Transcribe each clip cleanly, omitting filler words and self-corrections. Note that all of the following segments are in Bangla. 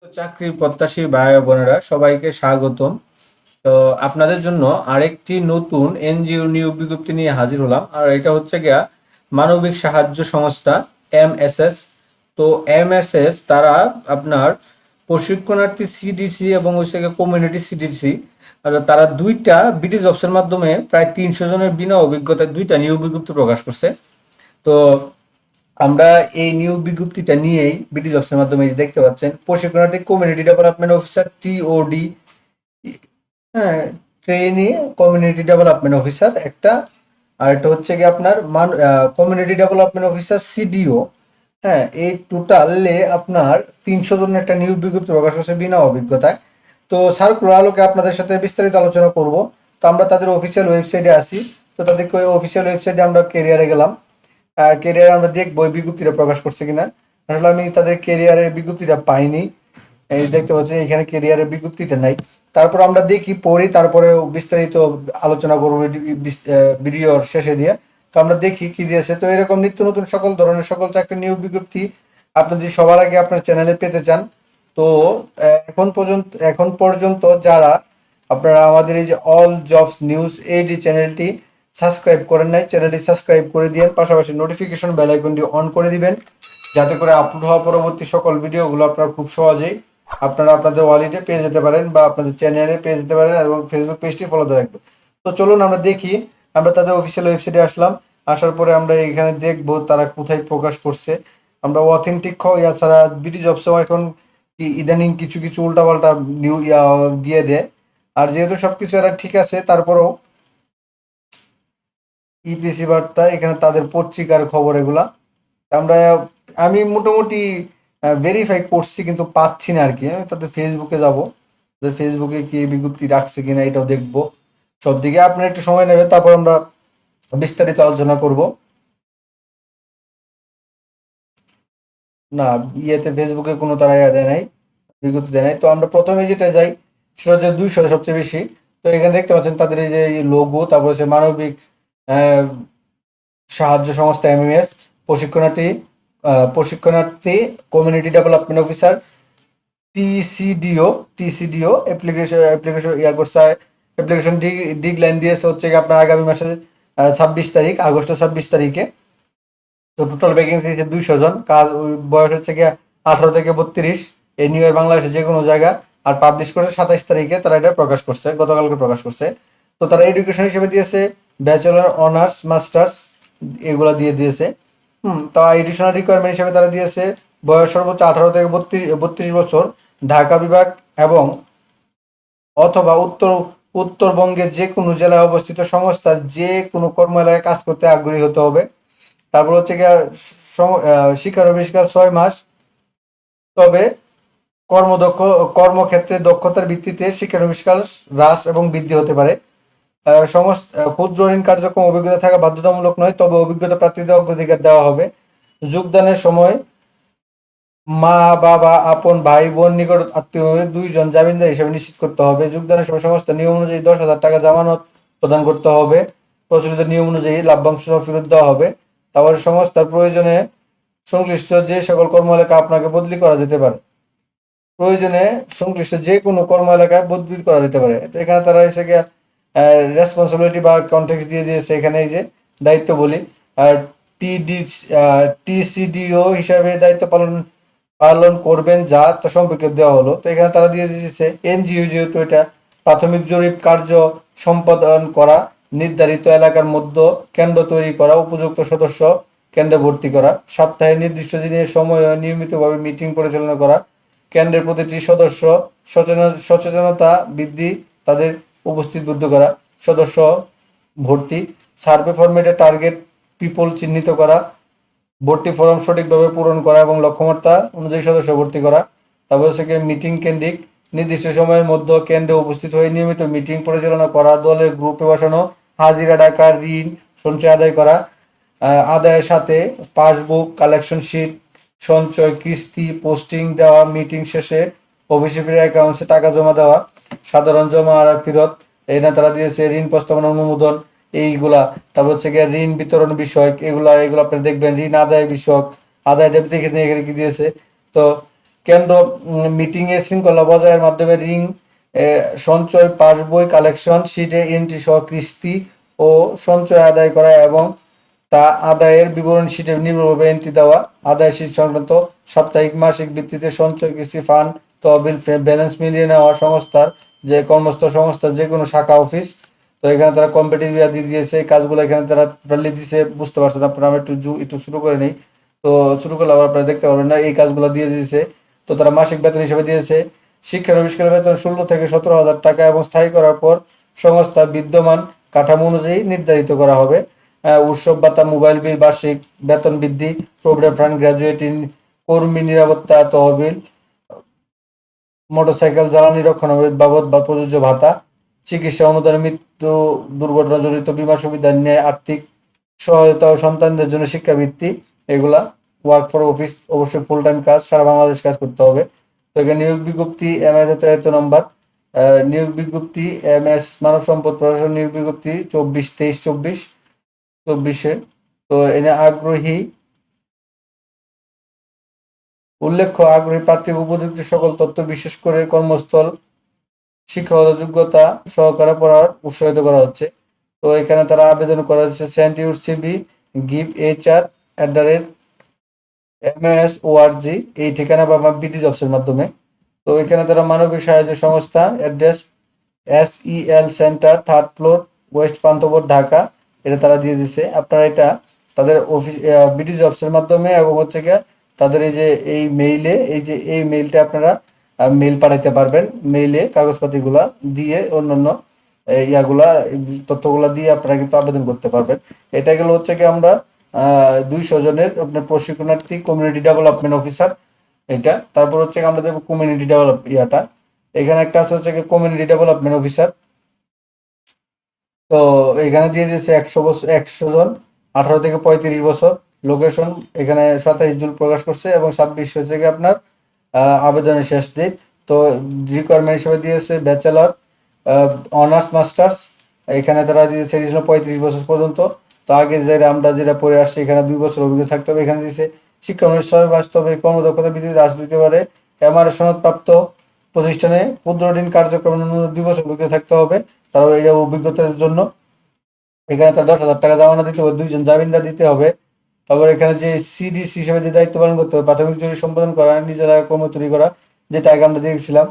তো চাকরির প্রত্যাশী ভাই ও বোনেরা সবাইকে স্বাগতম। তো আপনাদের জন্য আরেকটি নতুন এনজিও নিয়োগ বিজ্ঞপ্তি নিয়ে হাজির হলাম। আর এটা হচ্ছে গিয়া মানবিক সাহায্য সংস্থা এমএসএস। তো এমএসএস তারা আপনার প্রশিক্ষণার্থী সিডিসি এবং হচ্ছে গিয়ে কমিউনিটি সিডিসি, আর তারা দুইটা বিডি জবসের মাধ্যমে প্রায় 300 জনের বিনা অভিজ্ঞতায় দুইটা নিয়োগ বিজ্ঞপ্তি প্রকাশ করছে। তো আমরা এই নিয়োগ বিজ্ঞপ্তিটা নিয়েই বিডি জবসের মাধ্যমে এই যে দেখতে পাচ্ছেন প্রশিক্ষণার্থী কমিউনিটি ডেভেলপমেন্ট অফিসার টিওডি, হ্যাঁ, ট্রেনি কমিউনিটি ডেভেলপমেন্ট অফিসার একটা, আর এটা হচ্ছে কি আপনার কমিউনিটি ডেভেলপমেন্ট অফিসার সিডিও। হ্যাঁ, এই টোটালে আপনার 300 জনের একটা নিয়োগ বিজ্ঞপ্তি প্রকাশ করছে বিনা অভিজ্ঞতায়। তো সার্কুলার আলোকে আপনাদের সাথে বিস্তারিত আলোচনা করব। তো আমরা তাদের অফিসিয়াল ওয়েবসাইটে আসি। তো তাদের অফিসিয়াল ওয়েবসাইটে আমরা কেরিয়ারে গেলাম। কেরিয়ারে আমরা দেখবো এই বিজ্ঞপ্তিটা প্রকাশ করছে কিনা। আসলে আমি তাদের কেরিয়ারের বিজ্ঞপ্তিটা পাইনি। এই দেখতে পাচ্ছি এখানে কেরিয়ারের বিজ্ঞপ্তিটা নাই। তারপর আমরা দেখি পড়ি, তারপরে বিস্তারিত আলোচনা করবো ভিডিওর শেষে দিয়ে। তো আমরা দেখি কি দিয়েছে। তো এরকম নিত্য নতুন সকল ধরনের সকল চাকরি নিয়োগ বিজ্ঞপ্তি আপনি যদি সবার আগে আপনার চ্যানেলে পেতে চান, তো এখন পর্যন্ত যারা আপনারা আমাদের এই যে অল জবস নিউজ এইডি চ্যানেলটি সাবস্ক্রাইব করেন নাই, চ্যানেলটি সাবস্ক্রাইব করে দিন, পাশাপাশি নোটিফিকেশন বেল আইকনটি অন করে দিবেন, যাতে করে আপলোড হওয়া পরবর্তী সকল ভিডিওগুলো আপনারা খুব সহজেই আপনারা আপনাদের ওয়ালেটে পেয়ে যেতে পারেন বা আপনাদের চ্যানেলে পেয়ে যেতে পারেন, এবং ফেসবুক পেজটি ফলোতে রাখবেন। তো চলুন আমরা দেখি। আমরা তাদের অফিসিয়াল ওয়েবসাইটে আসলাম। আসার পরে আমরা এখানে দেখব তারা কোথায় প্রকাশ করছে। আমরা অথেন্টিক ছাড়া বিডি জবসও এখন ইদানিং কিছু কিছু উল্টাপাল্টা নিউ দিয়ে দেয়। আর যেহেতু সবকিছু এরা ঠিক আছে, তারপরেও ইপিসি বার্তা এখানে তাদের পত্রিকার খবর এগুলা আমরা আমি মোটামুটি ভেরিফাই করছি, কিন্তু পাচ্ছি না আর কি। আমি তাদের ফেসবুকে যাব, তাদের ফেসবুকে কি এই বিজ্ঞপ্তি রাখছে কিনা এটাও দেখবো। সব দিকে আপনার একটু সময় নেবে, তারপর আমরা বিস্তারিত আলোচনা করব। না, ইয়েতে ফেসবুকে কোনো তারা দেয় নাই, বিজ্ঞপ্তি দেয় নাই। তো আমরা প্রথমে যেটা যাই সেটা হচ্ছে 200 সবচেয়ে বেশি। তো এখানে দেখতে পাচ্ছেন তাদের এই যে লোগো, তারপর হচ্ছে মানবিক আহ, সাহায্য সংস্থা এমএমএস, প্রশিক্ষণার্থী প্রশিক্ষণার্থী community development officer TCDO. TCDO application করছে। অ্যাপ্লিকেশন ডিগলাইন দিয়েছে হচ্ছে কি আপনার আগামী মাসে 26 তারিখ, আগস্টের 26 তারিখে। তো টোটাল ভ্যাকেন্সি হচ্ছে 200 জন। কাজ বয়স হচ্ছে কি 18 থেকে 32, এনিওয়ার বাংলাদেশে যে কোনো জায়গা। আর পাবলিশ করছে 27 তারিখে, তারা এটা প্রকাশ করছে, গতকালকে প্রকাশ করছে। তো তারা এডুকেশন হিসেবে দিয়েছে ব্যাচেলর, অনার্স, মাস্টার্স, এগুলা দিয়ে দিয়েছে। তো এডিশনাল রিকোয়ারমেন্ট হিসেবে তারা দিয়েছে বয়স সর্বোচ্চ 18 থেকে 32 বছর, ঢাকা বিভাগ এবং অথবা উত্তরবঙ্গের যে কোনো জেলায় অবস্থিত সংস্থার যে কোনো কর্ম এলাকায় কাজ করতে আগ্রহী হতে হবে। তারপর হচ্ছে গিয়ে শিক্ষার অভিজ্ঞতা 6 মাস। তবে কর্মদক্ষ কর্মক্ষেত্রে দক্ষতার ভিত্তিতে শিক্ষানবিষ্কার হ্রাস এবং বৃদ্ধি হতে পারে। ক্ষুদ্র ঋণ কার্যক্রম অভিজ্ঞতা থাকা বাধ্যতামূলক নয়, তবে অভিজ্ঞতা প্রার্থীদের অগ্রাধিকার দেওয়া হবে। যোগদানের সময় মা, বাবা, আপন ভাই বোন, নিকট আত্মীয় 2 জন জামিনদার হিসেবে নিশ্চিত করতে হবে। যোগদানের সময় সমস্ত নিয়ম অনুযায়ী 10,000 টাকা জামানত প্রদান করতে হবে। প্রচলিত নিয়ম অনুযায়ী লাভ্যাংশ সহ ফেরত দেওয়া হবে। তারপরে সংস্থার প্রয়োজনে সংশ্লিষ্ট যে সকল কর্ম এলাকা আপনাকে বদলি করা যেতে পারে, প্রয়োজনে সংশ্লিষ্ট যে কোনো কর্ম এলাকায় বদলি করা যেতে পারে। তো এখানে তারা এসে গিয়ে রেসপন্সিবিলিটি বা কন্টেক্স দিয়ে দিয়েছে। এখানে এই যে দায়িত্ব বলি, আর টিডি টিসিডিও হিসাবে দায়িত্ব পালন পালন করবেন যা তা সম্পর্কে দেওয়া হলো। তো এখানে তারা দিয়ে দিয়েছে এনজিও, যেহেতু এটা প্রাথমিক জরিপ কার্য সম্পাদন করা, নির্ধারিত এলাকার মধ্যে কেন্দ্র তৈরি করা, উপযুক্ত সদস্য কেন্দ্রে ভর্তি করা, সপ্তাহে নির্দিষ্ট দিনের সময় নিয়মিতভাবে মিটিং পরিচালনা করা, কেন্দ্রের প্রতিটি সদস্য সচেতনতা বৃদ্ধি, তাদের উপস্থিত বুদ্ধ করা, সদস্য ভর্তি, সার্ভে ফরম্যাটে টার্গেট পিপল চিহ্নিত করা, ভর্তি ফর্ম সঠিকভাবে পূরণ করা এবং লক্ষ্যমাত্রা অনুযায়ী সদস্য ভর্তি করা। তারপর হচ্ছে মিটিং কেন্দ্রিক, নির্দিষ্ট সময়ের মধ্যে কেন্দ্রে উপস্থিত হয়ে নিয়মিত মিটিং পরিচালনা করা, দলের গ্রুপে বসানো, হাজিরা ডাকা, ঋণ সঞ্চয় আদায় করা, আদায়ের সাথে পাসবুক, কালেকশন শিট, সঞ্চয়, কিস্তি, পোস্টিং দেওয়া, মিটিং শেষে অফিসে ফিরে অ্যাকাউন্টসে টাকা জমা দেওয়া, সাধারণ জমা আর ফেরত। এই না তারা দিয়েছে ঋণ প্রস্তাবনা অনুমোদন, এইগুলা। তারপর হচ্ছে গিয়ে ঋণ বিতরণ বিষয়ক, এগুলো আপনি দেখবেন। ঋণ আদায় বিষয়ক, আদায় দেখে নিয়ে এখানে কি দিয়েছে। তো কেন্দ্র মিটিং এর শৃঙ্খলা বজায়ের মাধ্যমে ঋণ সঞ্চয়, পাসবই, কালেকশন শিটে এন্ট্রি সহ কিস্তি ও সঞ্চয় আদায় করা এবং তা আদায়ের বিবরণ শিটে নির্ভুলভাবে এন্ট্রি দেওয়া, আদায় শীট সংক্রান্ত সাপ্তাহিক মাসিক ভিত্তিতে সঞ্চয়, কিস্তি, ফান্ড, তহবিল, ব্যালেন্স মিলিয়ে নেওয়া, সংস্থার যে কর্মস্থ সংস্থার যে কোনো শাখা অফিস। তো এখানে তারা কম্পিটিটিভ দিয়ে দিয়েছে, এই কাজগুলো এখানে তারা টোটালি দিয়েছে, বুঝতে পারছেন আপনারা। আমি একটু শুরু করে নিই। তো শুরু করলে আবার আপনারা দেখতে পারবেন না, এই কাজগুলো দিয়ে দিয়েছে। তো তারা মাসিক বেতন হিসেবে দিয়েছে শিক্ষানবিষ্কারের বেতন 16 থেকে 17,000 টাকা এবং স্থায়ী করার পর সংস্থা বিদ্যমান কাঠামো অনুযায়ী নির্ধারিত করা হবে। উৎসব ভাতা, মোবাইল বিল, বার্ষিক বেতন বৃদ্ধি, প্রভিডেন্ট ফান্ড, গ্র্যাজুয়েটি, কর্মী নিরাপত্তা তহবিল, মোটরসাইকেল জ্বালানি রক্ষণাবেক্ষণ বাবদ বা প্রযোজ্য ভাতা, চিকিৎসা অনুদান, মৃত্যু দুর্ঘটনা জড়িত বীমা সুবিধা, ন্যায় আর্থিক সহায়তা ও সন্তানদের জন্য শিক্ষাবৃত্তি, এগুলা। ওয়ার্ক ফর অফিস, অবশ্যই ফুল টাইম কাজ, সারা বাংলাদেশ কাজ করতে হবে। তো এখানে নিয়োগ বিজ্ঞপ্তি এমএস এত নম্বর, নিয়োগ বিজ্ঞপ্তি এমএস মানব সম্পদ প্রশাসন, নিয়োগ বিজ্ঞপ্তি 24/23/24 তো এনে উল্লেখ্য আগ্রহী প্রার্থী উপযুক্ত সকল তথ্য বিশেষ করে কর্মস্থল, শিক্ষাগত যোগ্যতা সহকারে পড়ার উৎসাহিত করা হচ্ছে। তো এখানে তারা আবেদন করা হচ্ছে send your CV give HR@MSORG এই ঠিকানা বা বিডি জবসের মাধ্যমে। তো এখানে তারা মানবিক সাহায্য সংস্থা, address SEL centre, 3rd floor, West Panthapath, Dhaka, এটা তারা দিয়ে দিছে। আপনারা এটা তাদের অফিস বিডি জবসের মাধ্যমে এবং হচ্ছে গিয়ে তাদের এই মেইলটা আপনারা মেইল পাঠাইতে পারবেন। মেইলে কাগজপাতিগুলা দিয়ে অন্যান্য ইয়াগুলা তথ্যগুলা দিয়ে আপনারা কিন্তু আবেদন করতে পারবেন। এটা গেল হচ্ছে কি আমরা 200 জনের আপনার প্রশিক্ষণার্থী কমিউনিটি ডেভেলপমেন্ট অফিসার এটা। তারপর হচ্ছে আমরা দেখবো কমিউনিটি ইয়াটা, এখানে একটা আছে হচ্ছে কি কমিউনিটি ডেভেলপমেন্ট অফিসার। তো এখানে দিয়ে দিয়েছে 100 বছর, 100 জন, 18 থেকে 35 বছর। লোকেশন এখানে 27 জুন প্রকাশ করছে এবং 26 হচ্ছে কি আপনার আবেদনের শেষ ডেট। তো রিকোয়ারমেন্ট হিসেবে দিয়েছে ব্যাচেলর, অনার্স, মাস্টার্স। এখানে তারা দিয়েছে 35 বছর পর্যন্ত। তো আগে আমরা যেটা পড়ে আসছি এখানে 2 বছর অভিজ্ঞতা থাকতে হবে। এখানে দিয়েছে শিক্ষানবিশ বাস্তবে কর্মদক্ষতা ভিত্তিতে রাজনীতি পারে এমআরএ সনদপ্রাপ্ত প্রতিষ্ঠানে ক্ষুদ্র ঋণ কার্যক্রমে ন্যূনতম 2 বছর অভিজ্ঞতা থাকতে হবে। তারপর এই অভিজ্ঞতার জন্য এখানে তার 10,000 টাকা জমানো দিতে হবে, 2 জন জামিনদার দিতে হবে। তারপর এখানে যে সিডিসি হিসেবে যে দায়িত্ব পালন করতে হবে, প্রাথমিক জরুরি সম্পাদন করা, নিজেরা কর্ম তৈরি করা, যেটা আগে আমরা দেখছিলাম,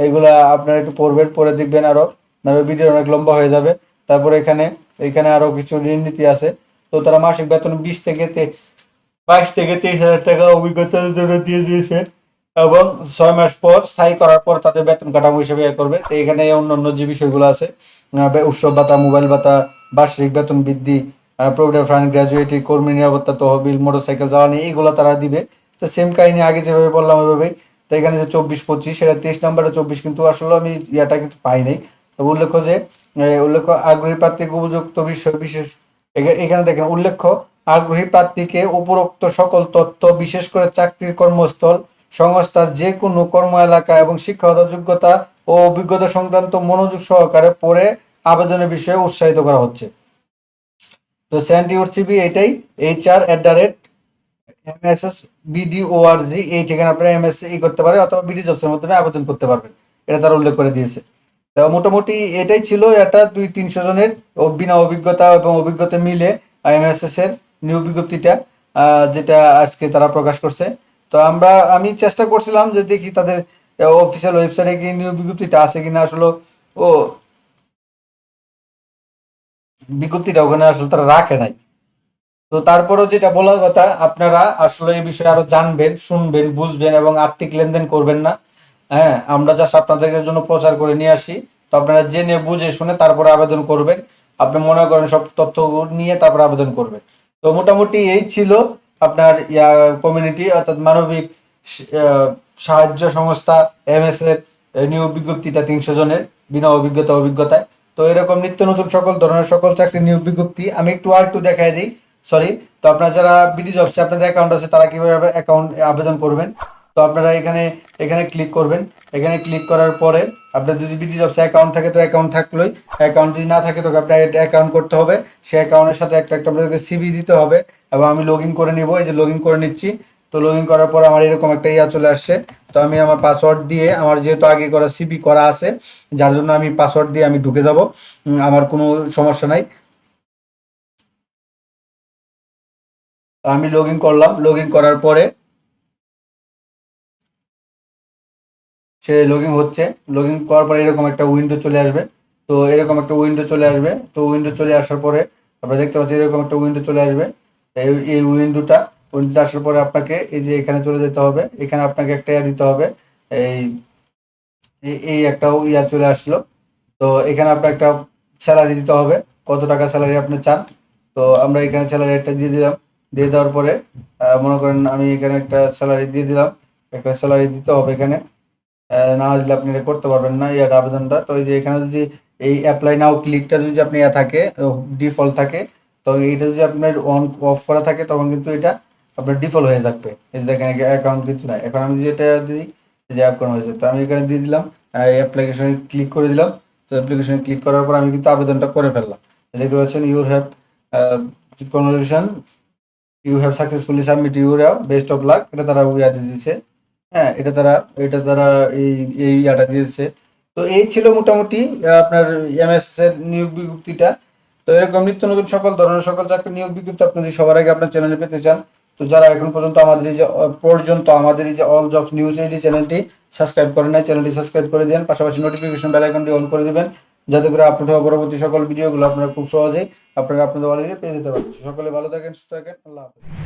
এইগুলা আপনারা একটু পড়বেন, পরে দেখবেন আরো, নাহলে ভিডিও অনেক লম্বা হয়ে যাবে। তারপরে এখানে এখানে আরো কিছু ঋণ নীতি আছে। তো তারা মাসিক বেতন 22 থেকে 23,000 টাকা অভিজ্ঞতার জন্য দিয়ে দিয়েছে এবং 6 মাস পর স্থায়ী করার পর তাদের বেতন কাঠামো হিসেবে করবে। তো এখানে অন্যান্য যে বিষয়গুলো আছে, উৎসব ভাতা, মোবাইল ভাতা, বার্ষিক বেতন বৃদ্ধি, প্রভিডেন্ট ফান্ড, গ্র্যাজুয়েটি, কর্মী নিরাপত্তা তহবিল, মোটরসাইকেল জ্বালানি, এইগুলো তারা দিবে। তো সেম কাহিনী আগে যেভাবে বললাম ওইভাবেই। তো এখানে যে 24/25 সেটা 23 নম্বরে 24, কিন্তু আসলে আমি ইয়াটা কিন্তু পাই নাই। তো উল্লেখ্য আগ্রহী প্রার্থীকে উপযুক্ত বিষয় বিশেষ এখানে দেখেন উল্লেখ্য আগ্রহী প্রার্থীকে উপরোক্ত সকল তথ্য বিশেষ করে চাকরির কর্মস্থল, সংস্থার যে কোনো কর্ম এলাকা এবং শিক্ষাগত যোগ্যতা ও অভিজ্ঞতা সংক্রান্ত মনোযোগ সহকারে পড়ে আবেদনের বিষয়ে উৎসাহিত করা হচ্ছে। তো সেন্ড ইউর সিভি এটাই HR@MSSBDORG এই ঠিকানা আপনারা এমএস করতে পারেন অথবা বিডি জবসের মাধ্যমে আবেদন করতে পারবেন, এটা তারা উল্লেখ করে দিয়েছে। তো মোটামুটি এটাই ছিল, এটা 200-300 জনের বিনা অভিজ্ঞতা এবং অভিজ্ঞতা মিলে এমএসএস এর নিয়োগ বিজ্ঞপ্তিটা যেটা আজকে তারা প্রকাশ করছে। তো আমি চেষ্টা করছিলাম যে দেখি তাদের অফিসিয়াল ওয়েবসাইটে কি নিয়োগ বিজ্ঞপ্তিটা আছে কিনা, আসলে ও বিজ্ঞপ্তিটা ওখানে আসলে তারা রাখে নাই। তো তারপরও যেটা বলার কথা, আপনারা আসলে এই বিষয়ে আরো জানবেন, শুনবেন, বুঝবেন এবং আর্থিক লেনদেন করবেন না। হ্যাঁ, আমরা জাস্ট আপনাদের জন্য প্রচার করে নিয়ে আসি। তো আপনারা জেনে বুঝে শুনে তারপরে আবেদন করবেন। আপনি মনে করেন সব তথ্য নিয়ে তারপরে আবেদন করবেন। তো মোটামুটি এই ছিল আপনার কমিউনিটি অর্থাৎ মানবিক সাহায্য সংস্থা এমএস এর নিয়োগ বিজ্ঞপ্তিটা 300 জনের বিনা অভিজ্ঞতায়। তো এরকম নিত্য নতুন সকল ধরনের সকল চাকরি নিয়োগ বিজ্ঞপ্তি আমি একটু দেখাই দিই। সরি। তো আপনারা যারা বিডি জবসে আপনাদের অ্যাকাউন্ট আছে তারা কিভাবে অ্যাকাউন্ট আবেদন করবেন, তো আপনারা এখানে এখানে ক্লিক করবেন। এখানে ক্লিক করার পরে আপনার যদি বিডি জবসে অ্যাকাউন্ট থাকে তো অ্যাকাউন্ট থাকলোই, অ্যাকাউন্ট যদি না থাকে তো আপনার অ্যাকাউন্ট করতে হবে। সেই অ্যাকাউন্টের সাথে একটা আপনাদেরকে সিভি দিতে হবে এবং আমি লগ ইন করে নিব। এই যে লগ ইন করে নিচ্ছি। তো লগ ইন করার পর আমার এরকম একটা চলে আসছে। তো তো আমি আমার পাসওয়ার্ড দিয়ে, আমার যেহেতু আগে করা সিভি করা আছে, যার জন্য আমি পাসওয়ার্ড দিয়ে আমি ঢুকে যাব, আমার কোনো সমস্যা নাই। আমি লগ ইন করলাম, লগ ইন করার পরে সে লগ ইন হচ্ছে। লগ ইন করার পরে এরকম একটা উইন্ডো চলে আসবে। তো এরকম একটা উইন্ডো চলে আসবে। তো উইন্ডো চলে আসার পরে আপনারা দেখতে পাচ্ছেন এরকম একটা উইন্ডো চলে আসবে। এই উইন্ডোটা আসার পরে আপনাকে এই যে এখানে চলে যেতে হবে। এখানে আপনাকে একটা ইয়া দিতে হবে। এই এই একটা ইয়া চলে আসলো। তো এখানে আপনার একটা স্যালারি দিতে হবে, কত টাকা স্যালারি আপনি চান। তো আমরা এখানে স্যালারি একটা দিয়ে দিলাম। দিয়ে দেওয়ার পরে মনে করেন আমি এখানে একটা স্যালারি দিয়ে দিলাম। একটা স্যালারি দিতে হবে এখানে। না দিলে আপনি এটা করতে পারবেন না ইয়ার আবেদনটা। তো এই যে এখানে যদি এই অ্যাপ্লাই নাও ক্লিকটা যদি আপনি ইয়া থাকে, ডিফল্ট থাকে, তো এইটা যদি আপনার অন অফ করা থাকে তখন কিন্তু এটা আপনার ডিফল্ট হয়ে থাকবে। এই যে দেখেন অ্যাকাউন্ট কিন্তু নাই। এখন আমি যদি এটা দিই, এই যে অ্যাকাউন্ট হয়েছে, তো আমি এখানে দিয়ে দিলাম, অ্যাপ্লিকেশনে ক্লিক করে দিলাম। তো অ্যাপ্লিকেশনে ক্লিক করার পর আমি কিন্তু আবেদনটা করে ফেললাম। দেখতে পাচ্ছেন your have conversation, you have successfully submit your best of luck, এটা তারা ইয়া দিয়ে দিচ্ছে। হ্যাঁ, এটা তারা এই এই ইয়াটা দিয়েছে। তো এই ছিল মোটামুটি আপনার এমএস এর নিয়োগ বিজ্ঞপ্তিটা। তো এরকম নিত্য নতুন সকল ধরনের সকল চাকরি নিয়োগ বিজ্ঞপ্তি আপনি যদি সবার আগে আপনার চ্যানেলে পেতে চান, তো যারা এখন পর্যন্ত আমাদের এই যে অল জবস নিউজ এই চ্যানেলটি সাবস্ক্রাইব করেন নাই, চ্যানেলটি সাবস্ক্রাইব করে দেন, পাশাপাশি নোটিফিকেশন বেল আইকনটি অন করে দিবেন, যাতে করে আপলোড হওয়া পরবর্তী সকল ভিডিওগুলো আপনারা খুব সহজেই আপনারা আপনাদের অলরেডি পেয়ে যেতে পারেন। সকলে ভালো থাকেন, সুস্থ থাকেন, আল্লাহ হাফেজ।